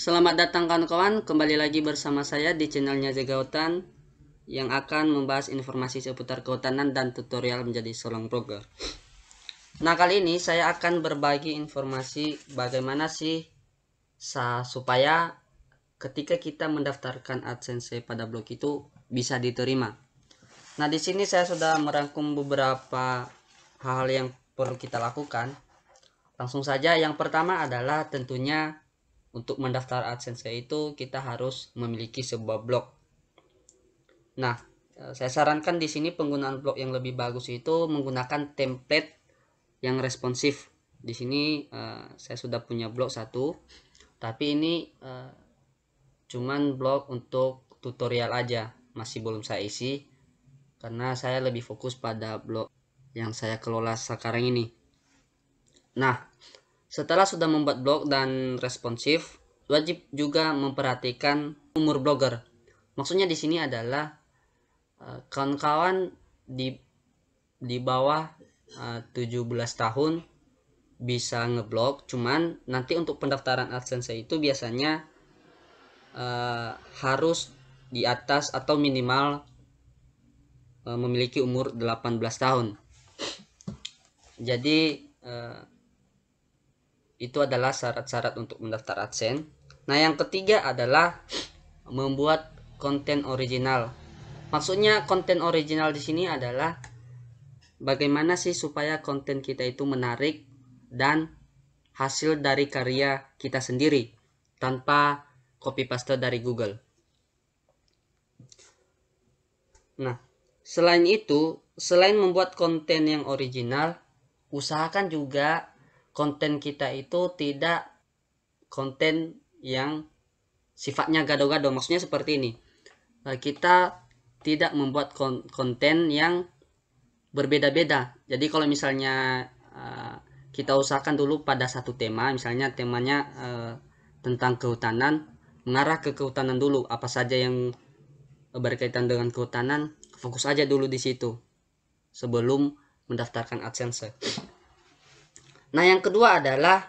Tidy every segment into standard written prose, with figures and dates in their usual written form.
Selamat datang kawan-kawan, kembali lagi bersama saya di channelnya Zegautan yang akan membahas informasi seputar kehutanan dan tutorial menjadi seorang blogger. Nah, kali ini saya akan berbagi informasi bagaimana sih supaya ketika kita mendaftarkan AdSense pada blog itu bisa diterima. Nah, di sini saya sudah merangkum beberapa hal yang perlu kita lakukan. Langsung saja, yang pertama adalah tentunya untuk mendaftar AdSense itu kita harus memiliki sebuah blog. Nah, saya sarankan di sini penggunaan blog yang lebih bagus itu menggunakan template yang responsif. Di sini saya sudah punya blog satu, tapi ini cuman blog untuk tutorial aja, masih belum saya isi karena saya lebih fokus pada blog yang saya kelola sekarang ini. Nah, setelah sudah membuat blog dan responsif, wajib juga memperhatikan umur blogger. Maksudnya di sini adalah kawan-kawan di bawah 17 tahun bisa ngeblog, cuman nanti untuk pendaftaran AdSense itu biasanya harus di atas atau minimal memiliki umur 18 tahun. Jadi itu adalah syarat-syarat untuk mendaftar AdSense. Nah, yang ketiga adalah membuat konten original. Maksudnya konten original di sini adalah bagaimana sih supaya konten kita itu menarik dan hasil dari karya kita sendiri tanpa copy paste dari Google. Nah, selain itu, selain membuat konten yang original, usahakan juga konten kita itu tidak konten yang sifatnya gado-gado. Maksudnya seperti ini, kita tidak membuat konten yang berbeda-beda. Jadi kalau misalnya kita usahakan dulu pada satu tema, misalnya temanya tentang kehutanan, mengarah ke kehutanan dulu, apa saja yang berkaitan dengan kehutanan, fokus aja dulu di situ sebelum mendaftarkan AdSense. Nah, yang kedua adalah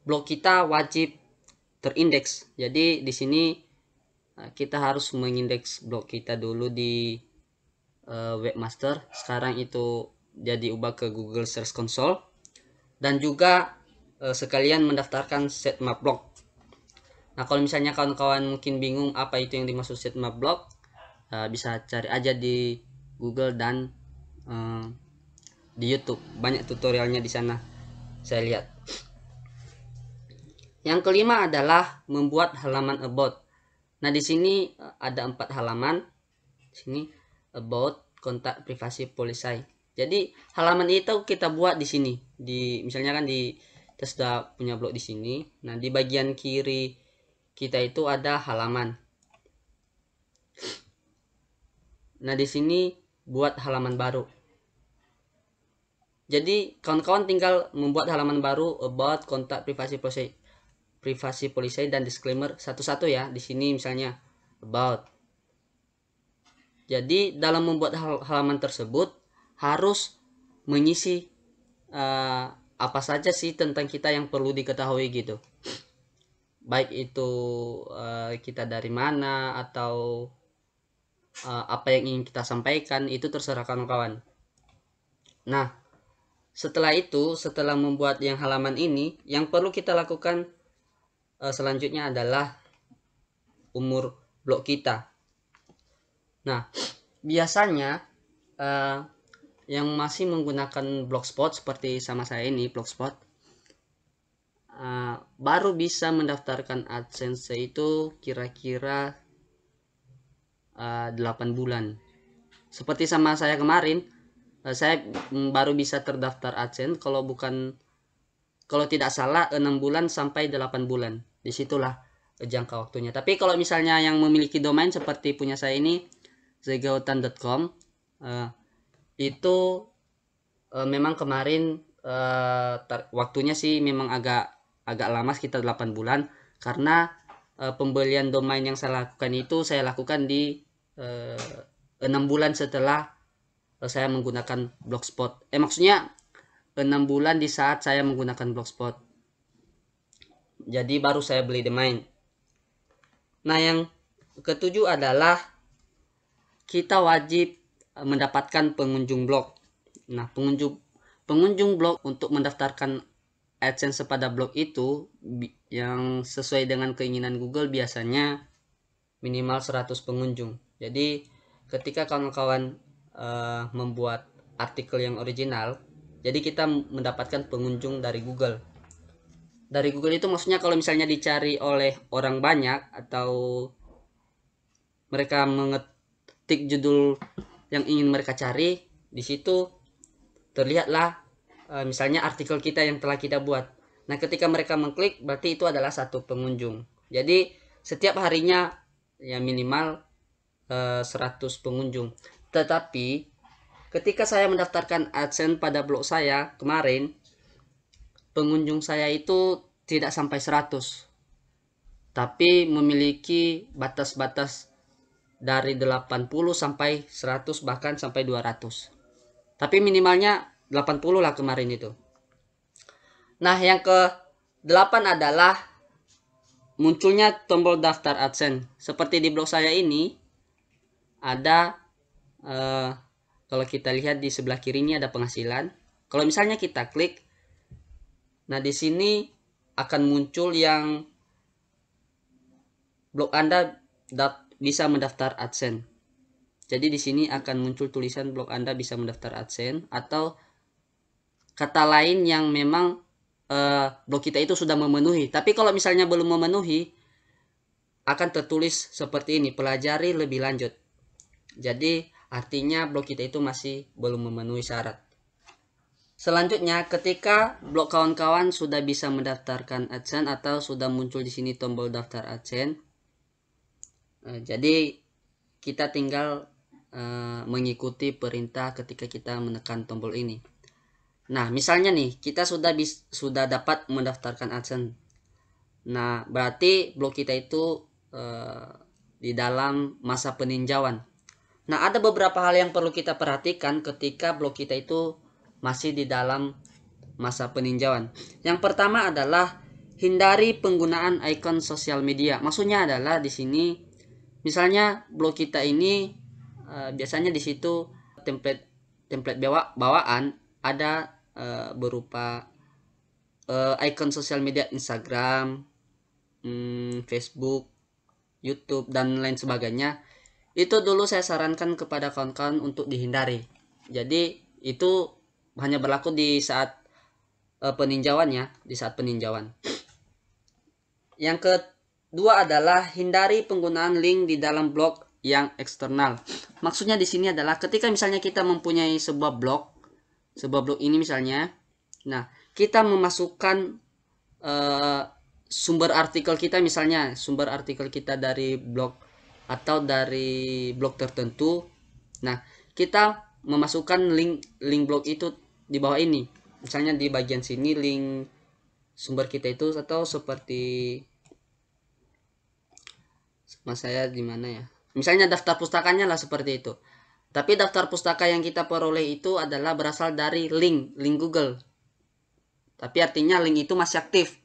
blog kita wajib terindeks. Jadi di sini kita harus mengindeks blog kita dulu di webmaster. Sekarang itu jadi ubah ke Google Search Console, dan juga sekalian mendaftarkan sitemap blog. Nah, kalau misalnya kawan-kawan mungkin bingung apa itu yang dimaksud sitemap blog, bisa cari aja di Google dan di YouTube, banyak tutorialnya di sana saya lihat. Yang kelima adalah membuat halaman about. Nah, di sini ada 4 halaman. Di sini about, kontak, privasi, policy. Jadi halaman itu kita buat di sini. Misalnya kan kita sudah punya blog di sini. Nah, di bagian kiri kita itu ada halaman. Nah, di sini buat halaman baru. Jadi kawan-kawan tinggal membuat halaman baru about, kontak, privasi policy dan disclaimer satu-satu ya. Di sini misalnya about. Jadi dalam membuat halaman tersebut harus mengisi apa saja sih tentang kita yang perlu diketahui gitu. Baik itu kita dari mana atau apa yang ingin kita sampaikan, itu terserah kawan-kawan. Nah, setelah membuat yang halaman ini, yang perlu kita lakukan selanjutnya adalah umur blog kita. Nah, biasanya yang masih menggunakan Blogspot seperti sama saya ini, Blogspot, baru bisa mendaftarkan AdSense itu kira-kira 8 bulan. Seperti sama saya kemarin, saya baru bisa terdaftar AdSense kalau tidak salah 6 bulan sampai 8 bulan. Disitulah jangka waktunya. Tapi kalau misalnya yang memiliki domain seperti punya saya ini, zegautan.com, itu memang kemarin waktunya sih memang agak lama, sekitar 8 bulan, karena pembelian domain yang saya lakukan itu saya lakukan di 6 bulan setelah saya menggunakan Blogspot. Maksudnya 6 bulan di saat saya menggunakan Blogspot. Jadi baru saya beli domain. Nah, yang ketujuh adalah kita wajib mendapatkan pengunjung blog. Nah, pengunjung blog untuk mendaftarkan AdSense pada blog itu yang sesuai dengan keinginan Google biasanya minimal 100 pengunjung. Jadi ketika kawan-kawan membuat artikel yang original, jadi kita mendapatkan pengunjung dari Google. Dari Google itu maksudnya kalau misalnya dicari oleh orang banyak atau mereka mengetik judul yang ingin mereka cari, di situ terlihatlah misalnya artikel kita yang telah kita buat. Nah, ketika mereka mengklik berarti itu adalah satu pengunjung. Jadi setiap harinya ya minimal 100 pengunjung. Tetapi ketika saya mendaftarkan AdSense pada blog saya kemarin, pengunjung saya itu tidak sampai 100, tapi memiliki batas-batas dari 80 sampai 100 bahkan sampai 200. Tapi minimalnya 80 lah kemarin itu. Nah, yang ke-8 adalah munculnya tombol daftar AdSense. Seperti di blog saya ini ada kalau kita lihat di sebelah kiri ini ada penghasilan. Kalau misalnya kita klik, nah di sini akan muncul yang blog Anda bisa mendaftar AdSense. Jadi di sini akan muncul tulisan blog Anda bisa mendaftar AdSense atau kata lain yang memang blog kita itu sudah memenuhi. Tapi kalau misalnya belum memenuhi, akan tertulis seperti ini, pelajari lebih lanjut. Jadi artinya blog kita itu masih belum memenuhi syarat. Selanjutnya, ketika blog kawan-kawan sudah bisa mendaftarkan AdSense atau sudah muncul di sini tombol daftar AdSense, jadi kita tinggal mengikuti perintah ketika kita menekan tombol ini. Nah, misalnya nih, kita sudah dapat mendaftarkan AdSense. Nah, berarti blog kita itu di dalam masa peninjauan. Nah, ada beberapa hal yang perlu kita perhatikan ketika blog kita itu masih di dalam masa peninjauan. Yang pertama adalah hindari penggunaan ikon sosial media. Maksudnya adalah di sini, misalnya blog kita ini biasanya di situ template bawaan ada berupa icon sosial media Instagram, Facebook, YouTube dan lain sebagainya. Itu dulu saya sarankan kepada kawan-kawan untuk dihindari. Jadi itu hanya berlaku di saat peninjauan ya, di saat peninjauan. Yang kedua adalah hindari penggunaan link di dalam blog yang eksternal. Maksudnya di sini adalah ketika misalnya kita mempunyai sebuah blog ini misalnya, nah kita memasukkan sumber artikel kita, misalnya sumber artikel kita dari blog atau dari blog tertentu. Nah, kita memasukkan link blog itu di bawah ini. Misalnya di bagian sini link sumber kita itu, atau seperti mas saya di mana ya? Misalnya daftar pustakanya lah seperti itu. Tapi daftar pustaka yang kita peroleh itu adalah berasal dari link Google. Tapi artinya link itu masih aktif.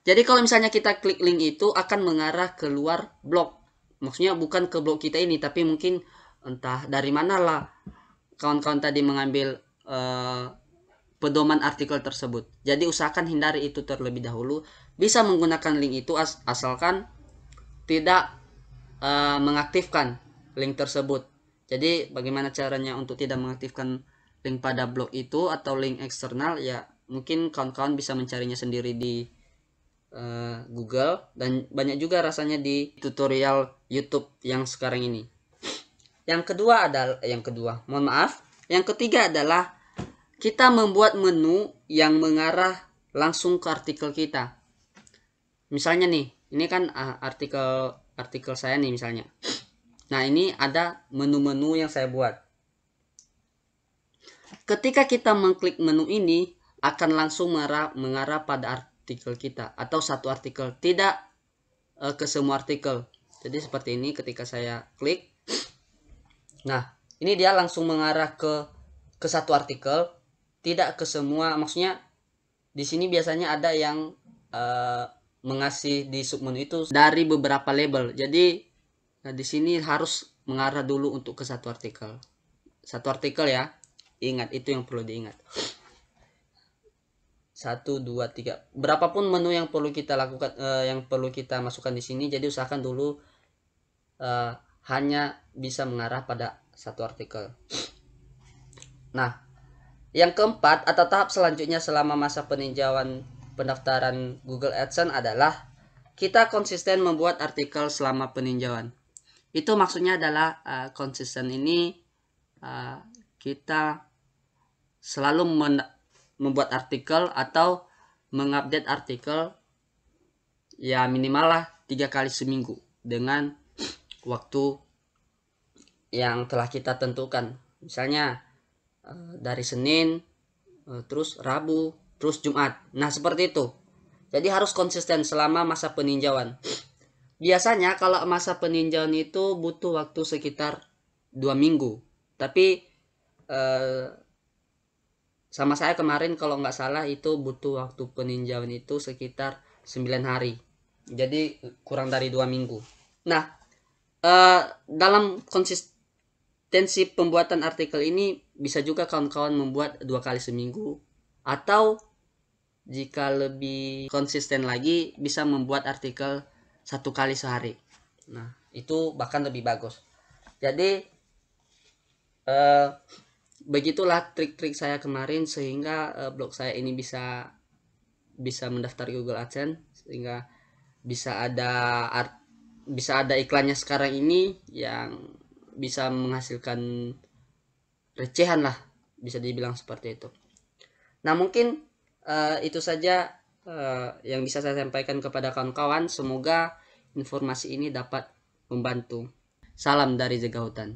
Jadi kalau misalnya kita klik link itu akan mengarah keluar blog. Maksudnya bukan ke blog kita ini, tapi mungkin entah dari mana lah kawan-kawan tadi mengambil pedoman artikel tersebut. Jadi usahakan hindari itu terlebih dahulu. Bisa menggunakan link itu asalkan tidak mengaktifkan link tersebut. Jadi bagaimana caranya untuk tidak mengaktifkan link pada blog itu atau link eksternal, ya mungkin kawan-kawan bisa mencarinya sendiri di Google, dan banyak juga rasanya di tutorial YouTube yang sekarang ini. Yang ketiga adalah kita membuat menu yang mengarah langsung ke artikel kita. Misalnya nih, ini kan artikel saya nih misalnya. Nah, ini ada menu-menu yang saya buat. Ketika kita mengklik menu ini, akan langsung mengarah pada artikel kita atau satu artikel, tidak ke semua artikel. Jadi seperti ini ketika saya klik. Nah, ini dia langsung mengarah ke satu artikel, tidak ke semua. Maksudnya di sini biasanya ada yang mengasih di submenu itu dari beberapa label. Jadi di sini harus mengarah dulu untuk ke satu artikel. Satu artikel ya. Ingat, itu yang perlu diingat. 1, 2, 3. Berapapun menu yang perlu kita lakukan, yang perlu kita masukkan di sini. Jadi usahakan dulu hanya bisa mengarah pada satu artikel. Nah, yang keempat atau tahap selanjutnya selama masa peninjauan pendaftaran Google AdSense adalah kita konsisten membuat artikel selama peninjauan. Itu maksudnya adalah konsisten ini kita selalu membuat artikel atau mengupdate artikel ya minimal lah 3 kali seminggu dengan waktu yang telah kita tentukan. Misalnya dari Senin, terus Rabu, terus Jumat. Nah, seperti itu. Jadi harus konsisten selama masa peninjauan. Biasanya kalau masa peninjauan itu butuh waktu sekitar 2 minggu. Tapi sama saya kemarin kalau nggak salah itu butuh waktu peninjauan itu sekitar 9 hari. Jadi kurang dari 2 minggu. Nah, dalam konsistensi pembuatan artikel ini bisa juga kawan-kawan membuat 2 kali seminggu, atau jika lebih konsisten lagi bisa membuat artikel 1 kali sehari. Nah, itu bahkan lebih bagus. Jadi begitulah trik-trik saya kemarin sehingga blog saya ini bisa mendaftar Google AdSense, sehingga bisa ada iklannya sekarang ini yang bisa menghasilkan recehan lah, bisa dibilang seperti itu. Nah, mungkin itu saja yang bisa saya sampaikan kepada kawan-kawan. Semoga informasi ini dapat membantu. Salam dari Jaga Hutan.